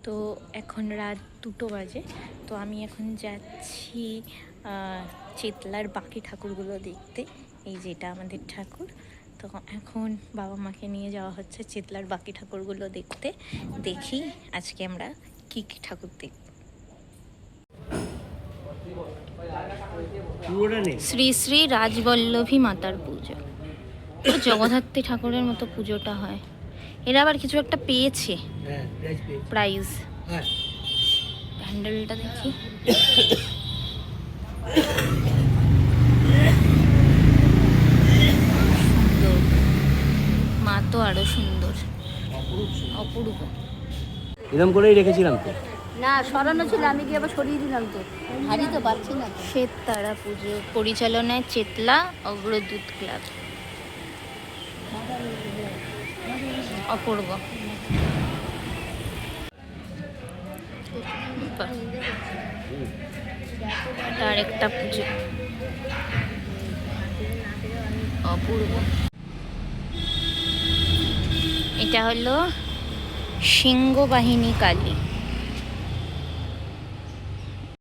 তো এখন রাত 2টো বাজে। তো আমি এখন যাচ্ছি চেতলার বাকি ঠাকুরগুলো দেখতে। এই যেটা আমাদের ঠাকুর। তো এখন বাবা মাকে নিয়ে যাওয়া হচ্ছে চেতলার বাকি ঠাকুরগুলো দেখতে। দেখি আজকে আমরা কী কী ঠাকুর দেখব। শ্রী শ্রী রাজবল্লভী মাতার পুজো। জগদ্ধাত্রী ঠাকুরের মতো পুজোটা হয়। এরা আবার কিছু একটা পেয়েছে, প্রাইজ। প্যান্ডেলটা দেখি, সুন্দর, মা তো আরো সুন্দর, অপূর্ব। এরকম করেই রেখেছিলাম তো, না সরানো ছিল, আমি গিয়ে আবার সরিয়ে দিলাম তো, ভারী তো পাচ্ছি না। শ্বেততারা পুজো পরিচালনায় চেতলা অগ্রদূত ক্লাব। অপূর্ব। তার একটা পুজো অপূর্ব। এটা হলো সিংহ বাহিনী কালী।